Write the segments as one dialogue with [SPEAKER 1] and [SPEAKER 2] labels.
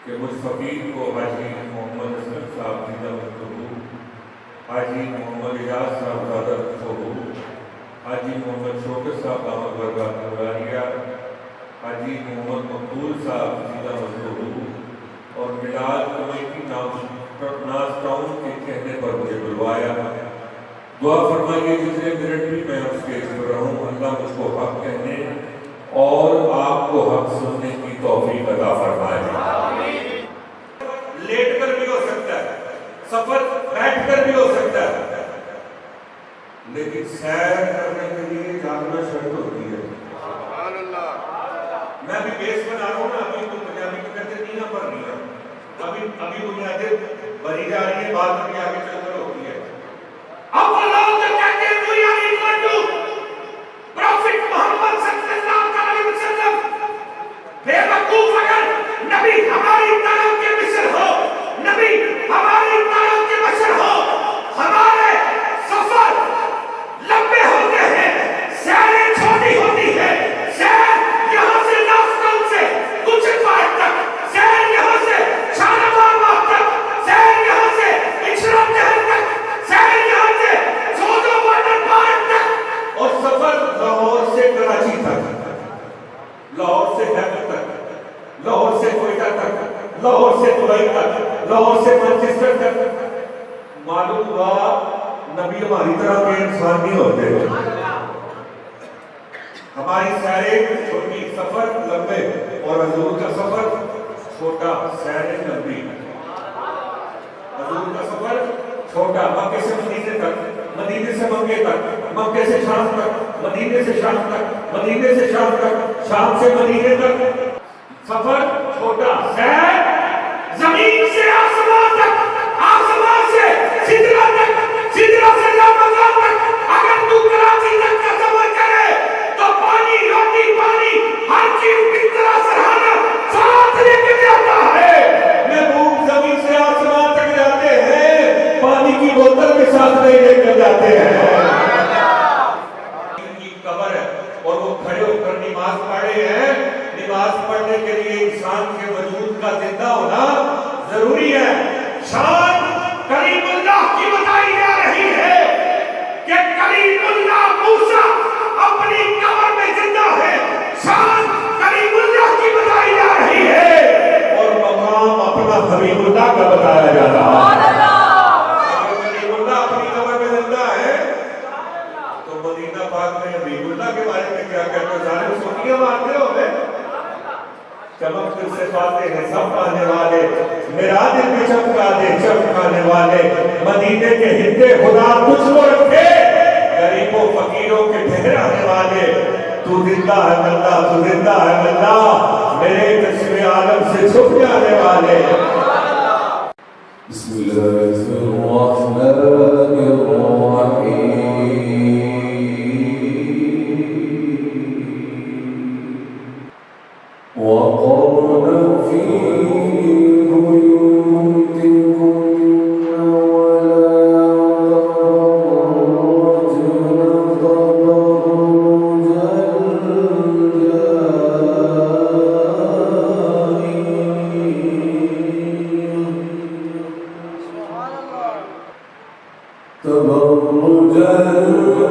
[SPEAKER 1] کہ مجھ فقیر کو حاجی محمد اسلم صاحب زندہ مطلوب، حاجی محمد اجاز صاحب زادہ مطلوب، حاجی محمد شوکت صاحب دامت برکات نورانیہ، حاجی محمد مقبول صاحب زندہ مطلوب اور میلاد کمیٹی ناز ٹاؤن کے کہنے پر مجھے بلوایا۔ دعا فرمائیے جتنے منٹ بھی میں اس کے پر رہوں، اللہ مجھ کو حق کہنے اور آپ کو حق سننے کی توفیق عطا فرمائے۔ لیٹ کر بھی ہو سکتا ہے، سفر بیٹھ کر بھی ہو سکتا ہے، لیکن سیر کرنے کے لیے جاگنا شرط ہوتی ہے۔ میں بھی بیس بنا رہا ہوں نا، ابھی تو پنجابی میں کہتے نینا پر نینا، ابھی بنیادیں بنی جا رہی ہے، بعد میں آگے چل کر ہوتی ہے۔ اب وہ لوگ جو کہتے ہیں we are equal to Prophet محمد صلی اللہ علیہ وسلم، بے وقوف اگر نبی ہماری طرح کے مثل ہو، نبی ہماری طرح کے بشر ہو، ہمارے سفر لمبے ہوتے ہیں، سیریں چھوٹی ہوتی ہیں، سیر یہاں سے ناسکل سے کچھ پار تک، سیر یہاں سے شانوار باغ تک، سیر یہاں سے اچھرا جہل تک، سیر یہاں سے سوزو واٹر پارک تک، اور سفر لاہور سے کراچی تک، لاہور سے حیدر تک، لاہور سے کوئٹہ تک، لاہور سے دبئی تک، لاہور سے مانچسٹر تک۔ معلوم ہوا نبی ہماری طرح کے انسان نہیں ہوتے، ہماری سیریں چھوٹی، سفر لمبے، اور حضور کا سفر چھوٹا، سیریں لمبی۔ حضور کا سفر چھوٹا، مکے سے مدینے تک، مدینے سے مکے تک، مکے سے شام تک، مدینے سے شام تک، مدینے سے شام تک، شام سے مدینے تک، سفر چھوٹا، سیر زمین سے آسمان تک، آسمان سے سدرہ تک، سدرہ سے لامکان تک۔ اگر تو کراچی تک کا سفر کرے تو پانی، روٹی، پانی، ہر چیز کی طرح سرحانہ ساتھ لے کے جاتا ہے۔ محبوب زمین سے آسمان تک جاتے ہیں، پانی کی بوتل کے ساتھ نہیں لے کر جاتے ہیں۔ ان کی قبر ہے اور وہ کھڑے ہو کر نماز پڑھے ہیں۔ نماز پڑھنے کے لیے انسان کے وجود کا زندہ ہونا ضروری ہے۔ شان کریم اللہ کی بتائی جا رہی ہے کہ کریم اللہ موسیٰ اپنی قبر میں زندہ ہے، شان کریم اللہ کی بتائی جا رہی ہے، اور مقام اپنا حبیب اللہ کا بتایا جا رہا ہے۔ کریم اللہ اپنی قبر میں زندہ ہے تو مدینہ پاک میں حبیب اللہ کے بارے میں کیا کہتے ہیں؟ ظالم سنیاں مانتے ہو گے؟ چمک دل سے پاتے ہیں سب پانے والے، میرا دل بھی چمکا دے چمکانے والے، مدینے کے ہندے خدا تجھ کو رکھے، غریبوں فقیروں کے ٹھہرانے والے، تو زندہ ہے اللہ، تو زندہ ہے اللہ، میرے کشف عالم سے چھپ جانے والے۔
[SPEAKER 2] بسم اللہ الرحمن الرحیم۔ وقرن في بيوتكن ولا تبرجن تبرج الجاهلية تبرج الجاهلية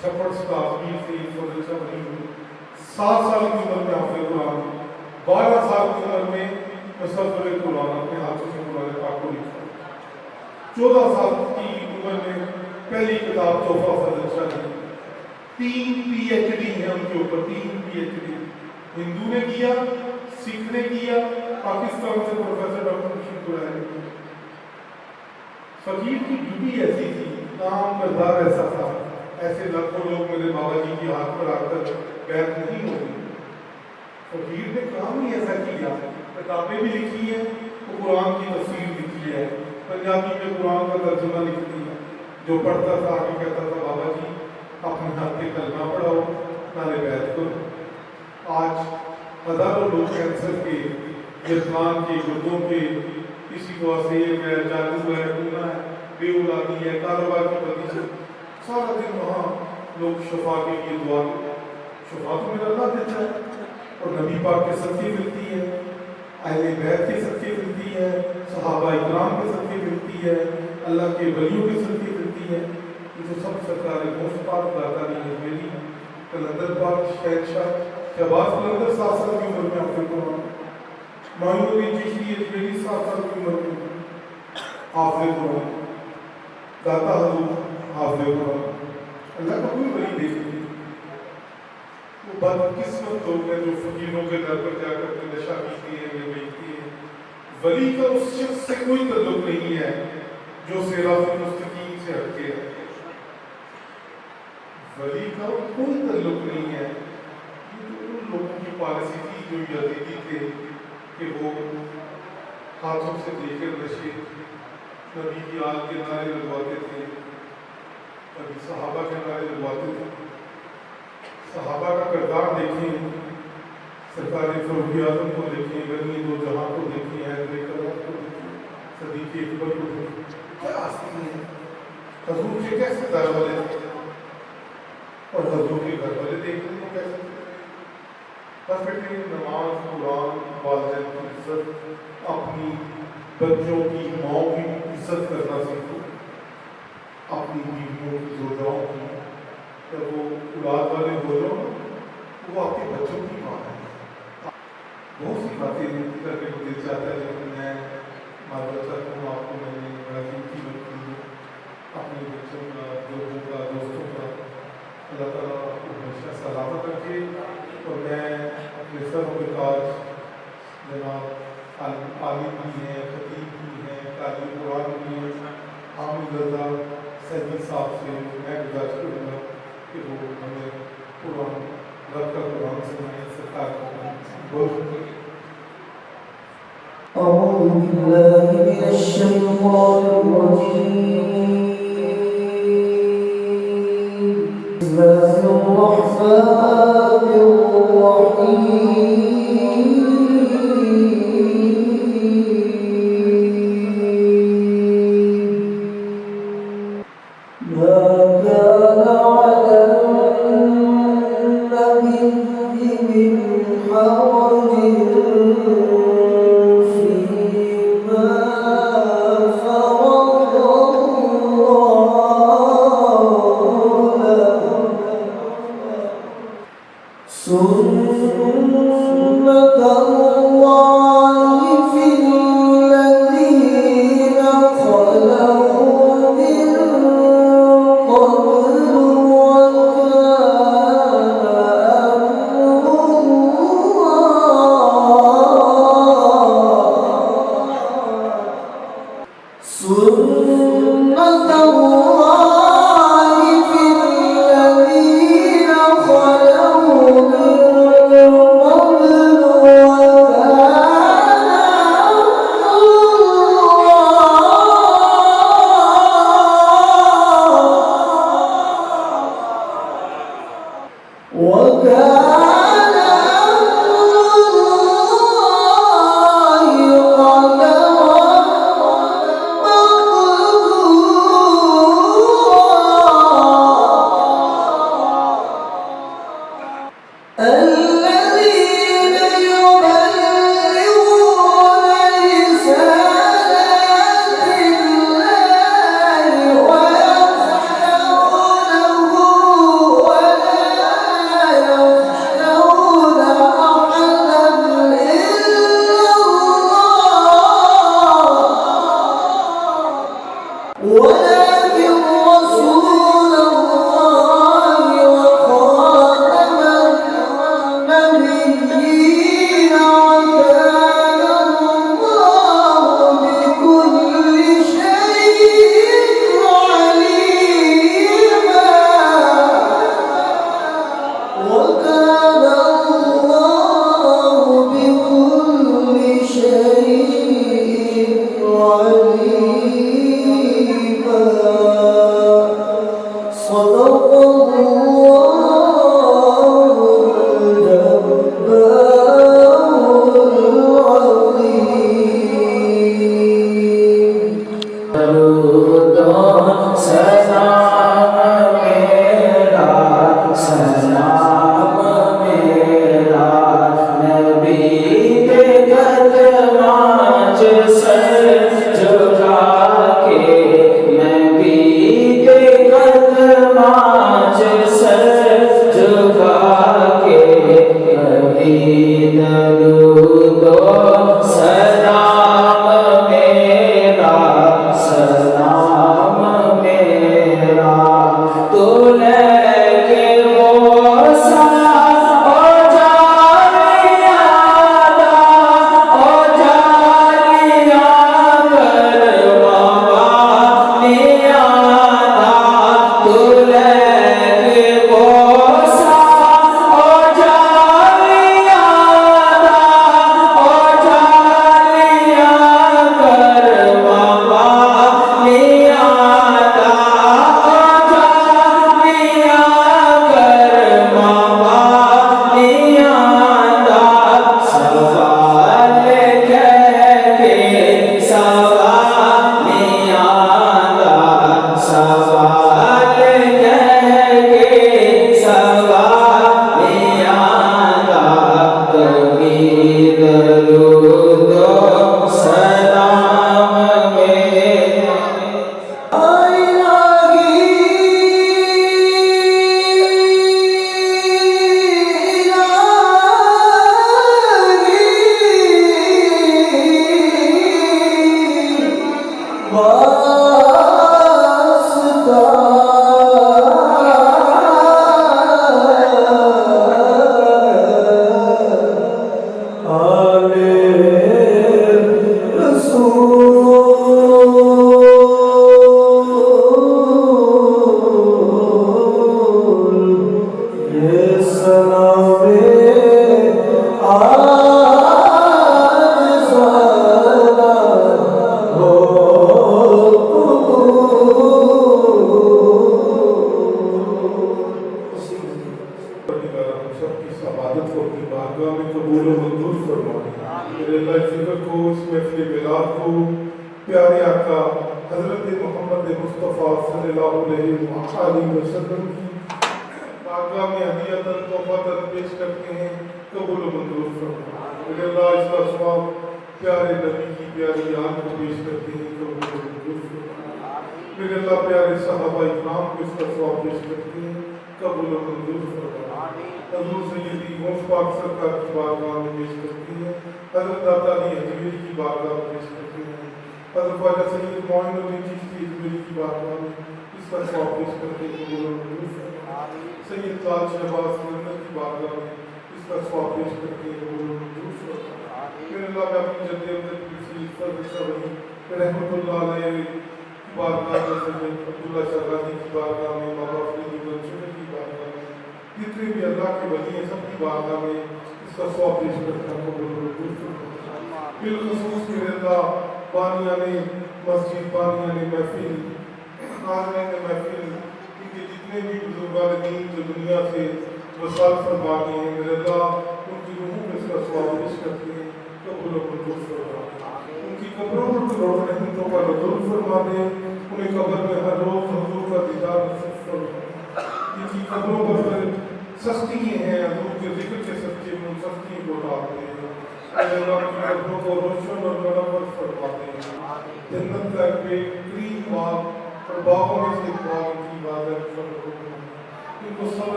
[SPEAKER 3] چھپڑ سکافی سے فضل چبری 7 سال کی عمر میں حافظ قرآن، 12 سال کی عمر میں تصور قرآن اپنے ہاتھوں سے قرآن پاک کو لکھا، 14 سال کی عمر میں پہلی کتاب تحفہ فضل شاہ نے، 3 PhD ہیں ان کے اوپر، 3 PhD ہندو نے کیا، سکھ نے کیا، پاکستان سے پروفیسر ڈاکٹر مشید قرآن نے کیا۔ فقیر کی ڈیوٹی ایسی تھی، کام کردار ایسا تھا، ایسے لاکھوں لوگ میرے بابا جی کے ہاتھ پر آ کر بیعت نہیں ہوئی۔ فقیر نے کام ہی ایسا کیا، کتابیں بھی لکھی ہیں، تو قرآن کی تفسیر لکھی ہے، پنجابی میں قرآن کا ترجمہ لکھتی ہے، جو پڑھتا تھا آگے کہتا تھا بابا جی اپنے ہاتھ پہ کلمہ پڑھاؤ، نالے بیعت کرو۔ آج ہزاروں لوگ کینسر کے، یزمان کے، گردوں کے، کسی کو اسیر ہے، جادو ہے، ٹونا ہے، بے اولادی ہے، کاروبار کی بدی سے، سارا دن وہاں لوگ شفا کے لیے دعا کرتے ہیں۔ شفا تو میرا اللہ دیتا ہے، اور نبی پاک کے صدقے ملتی ہے، اہل بیت کے صدقے ملتی ہے، صحابہ اکرام کے صدقے ملتی ہے، اللہ کے ولیوں کے صدقے ملتی ہے۔ یہ تو سب سرکار غوث پاک داتا نہیں ہے میری کلندر پاک شہنشاہ شہباز کلندر 7 سال کی عمر میں حافظ قرآن، معین الدین چشتی اجمیری 7 سال کی عمر میں حافظ قرآن، داتا حضور حافظ قرآن۔ اللہ کا کوئی ولی دیکھ نہیں، وہ بدقسمت لوگ ہیں جو فقیروں کے در پر جا کر کے نشہ پیتے ہیں یا بیچتے ہیں۔ ولی کا اس شخص سے کوئی تعلق نہیں ہے جو صراط المستقیم سے ہٹ کے ہے، ولی کا کوئی تعلق نہیں ہے۔ ان لوگوں کی پالیسی تھی جو یزیدی تھے کہ وہ ہاتھوں سے دے کر نشے نبی کی آل کے نعرے لگواتے تھے، کبھی صحابہ کے نعرے لگواتے تھے۔ صحابہ کا کردار دیکھیں، سرکار فاروق اعظم کو دیکھیں، غنی دو جہاں کو دیکھیں، حیدر کرم کو دیکھیں، صدیق اکبر کو دیکھیں، کیا آستی ہیں، حضور کے کیسے گھر والے تھے اور حضور کے گھر والے دیکھنے کو کیسے تھے۔ بس بیٹے نماز، قرآن، والدین کی عزت، اپنی بچوں کی، ماؤں کی عزت کرنا سیکھو، اپنی بیویوں کی، زوجاؤں کی۔ جب وہ اولاد والے ہو جاؤ وہ آپ کے بچوں کی ماں ہے۔ بہت سی باتیں کرنے کو دل چاہتا ہے، لیکن میں معذرت چاہتا ہوں آپ کو، میں نے بڑا قیمتی وقت دیا اپنے بچوں کا، لوگوں کا، دوستوں کا۔ اللہ تعالیٰ آپ کو ہمیشہ سلامت رکھے، اور میں اپنے سر و تاج جناب عالم بھی ہیں، خطیب بھی ہیں، قاری قرآن بھی ہیں، حامد رضا سیدی صاحب سے میں گزارش کروں گا کہ وہ ہمیں قرآن رب کا قرآن سنائیں، سرکار کا قرآن بول۔
[SPEAKER 2] أعوذ بالله من الشيطان الرجيم، بسم الله الرحمن الرحيم، ما كان على النبي من حرج فيما فرض الله له، سنة الله في الذين خلوا من قبل، وكان أمر الله، سنة الله في الذين خلوا من قبل، وكان الذين يبلغون رسالات الله ويخشونه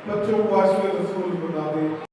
[SPEAKER 3] بچوں کو عاشق رسول